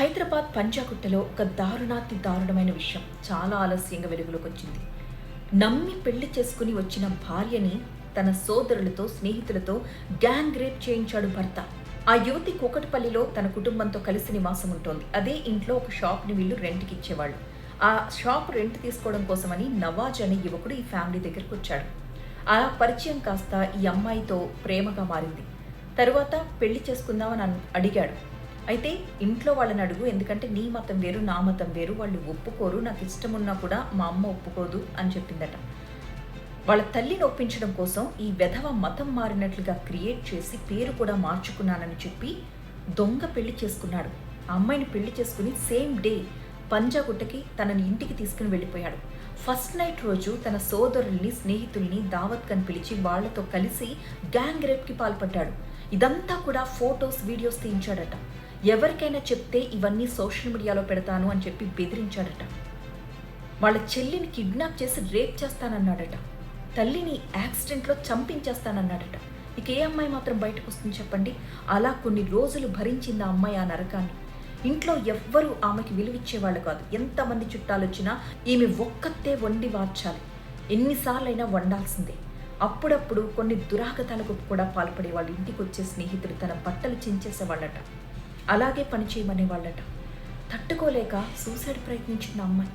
హైదరాబాద్ పంజాగుట్టలో ఒక దారుణాతి దారుణమైన విషయం చాలా ఆలస్యంగా వెలుగులోకి వచ్చింది. నమ్మి పెళ్లి చేసుకుని వచ్చిన భార్యని తన సోదరులతో స్నేహితులతో గ్యాంగ్ రేప్ చేయించాడు భర్త. ఆ యువతి కూకట్పల్లిలో తన కుటుంబంతో కలిసి నివాసం ఉంటోంది. అదే ఇంట్లో ఒక షాప్ని వీళ్ళు రెంట్కి ఇచ్చేవాళ్ళు. ఆ షాప్ రెంట్ తీసుకోవడం కోసమని నవాజ్ అనే యువకుడు ఈ ఫ్యామిలీ దగ్గరికి వచ్చాడు. ఆ పరిచయం కాస్త ఈ అమ్మాయితో ప్రేమగా మారింది. తరువాత పెళ్లి చేసుకుందామని అడిగాడు. అయితే ఇంట్లో వాళ్ళని అడుగు, ఎందుకంటే నీ మతం వేరు నా మతం వేరు, వాళ్ళు ఒప్పుకోరు, నాకు ఇష్టం ఉన్నా కూడా మా అమ్మ ఒప్పుకోదు అని చెప్పిందట. వాళ్ళ తల్లిని ఒప్పించడం కోసం ఈ వెధవ మతం మారినట్లుగా క్రియేట్ చేసి పేరు కూడా మార్చుకున్నానని చెప్పి దొంగ పెళ్లి చేసుకున్నాడు. ఆ అమ్మాయిని పెళ్లి చేసుకుని సేమ్ డే పంజాగుట్టకి తనని ఇంటికి తీసుకుని వెళ్ళిపోయాడు. ఫస్ట్ నైట్ రోజు తన సోదరుల్ని స్నేహితుల్ని దావత్ కని పిలిచి వాళ్లతో కలిసి గ్యాంగ్ రేప్కి పాల్పడ్డాడు. ఇదంతా కూడా ఫొటోస్ వీడియోస్ తీయించాడట. ఎవరికైనా చెప్తే ఇవన్నీ సోషల్ మీడియాలో పెడతాను అని చెప్పి బెదిరించాడట. వాళ్ళ చెల్లిని కిడ్నాప్ చేసి రేప్ చేస్తానన్నాడట. తల్లిని యాక్సిడెంట్లో చంపించేస్తానన్నాడట. ఇక ఏ అమ్మాయి మాత్రం బయటకు వస్తుంది చెప్పండి? అలా కొన్ని రోజులు భరించింది ఆ అమ్మాయి ఆ నరకాన్ని. ఇంట్లో ఎవ్వరూ ఆమెకి విలువిచ్చేవాళ్ళు కాదు. ఎంతమంది చుట్టాలు వచ్చినా ఈమె ఒక్కతే వండి వార్చాలి, ఎన్నిసార్లైనా వండాల్సిందే. అప్పుడప్పుడు కొన్ని దురాగతాలకు కూడా పాల్పడే వాళ్ళు. ఇంటికి వచ్చే స్నేహితులు తన బట్టలు చించేసేవాళ్ళట, అలాగే పని చేయమనేవాళ్ళట. తట్టుకోలేక సూసైడ్ ప్రయత్నించిన అమ్మాయి.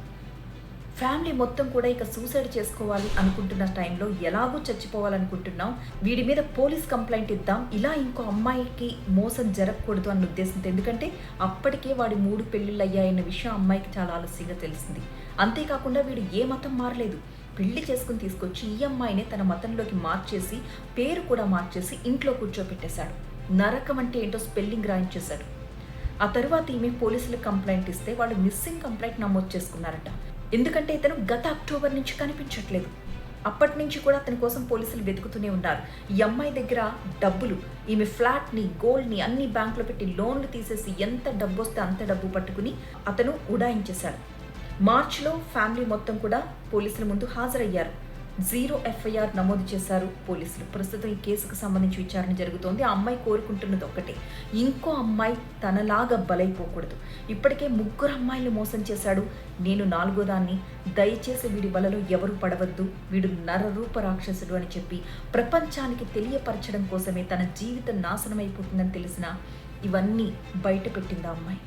ఫ్యామిలీ మొత్తం కూడా ఇక సూసైడ్ చేసుకోవాలి అనుకుంటున్న టైంలో ఎలాగో చచ్చిపోవాలనుకుంటున్నాం, వీడి మీద పోలీస్ కంప్లైంట్ ఇద్దాం, ఇలా ఇంకో అమ్మాయికి మోసం జరగకూడదు అన్న ఉద్దేశంతో. ఎందుకంటే అప్పటికే వాడి 3 పెళ్లిళ్ళు అయ్యాయన్న విషయం అమ్మాయికి చాలా ఆలస్యంగా తెలిసింది. అంతేకాకుండా వీడు ఏ మతం మారలేదు, పెళ్లి చేసుకుని తీసుకొచ్చి ఈ అమ్మాయినే తన మతంలోకి మార్చేసి పేరు కూడా మార్చేసి ఇంట్లో కూర్చోపెట్టేశాడు. నరకం అంటే ఏంటో స్పెల్లింగ్ రాయించేశాడు. ఆ తర్వాత ఈమె పోలీసులకు కంప్లైంట్ ఇస్తే వాళ్ళు మిస్సింగ్ కంప్లైంట్ నమోదు చేసుకున్నారట. ఎందుకంటే ఇతను గత అక్టోబర్ నుంచి కనిపించట్లేదు. అప్పటి నుంచి కూడా అతని కోసం పోలీసులు వెతుకుతూనే ఉన్నారు. ఈ అమ్మాయి దగ్గర డబ్బులు, ఈమె ఫ్లాట్ని, గోల్డ్ని అన్ని బ్యాంకులో పెట్టి లోన్లు తీసేసి ఎంత డబ్బు వస్తే అంత డబ్బు పట్టుకుని అతను ఉడాయించేశాడు. మార్చిలో ఫ్యామిలీ మొత్తం కూడా పోలీసుల ముందు హాజరయ్యారు. 0 FIR నమోదు చేశారు పోలీసులు. ప్రస్తుతం ఈ కేసుకు సంబంధించి విచారణ జరుగుతోంది. ఆ అమ్మాయి కోరుకుంటున్నది ఒక్కటే, ఇంకో అమ్మాయి తనలాగా బలైపోకూడదు. ఇప్పటికే 3 అమ్మాయిలు మోసం చేశాడు, నేను 4వ దాన్ని. దయచేసి వీడి వలలో ఎవరు పడవద్దు, వీడు నరరూప రాక్షసుడు అని చెప్పి ప్రపంచానికి తెలియపరచడం కోసమే తన జీవితం నాశనమైపోతుందని తెలిసిన ఇవన్నీ బయట పెట్టింది ఆ అమ్మాయి.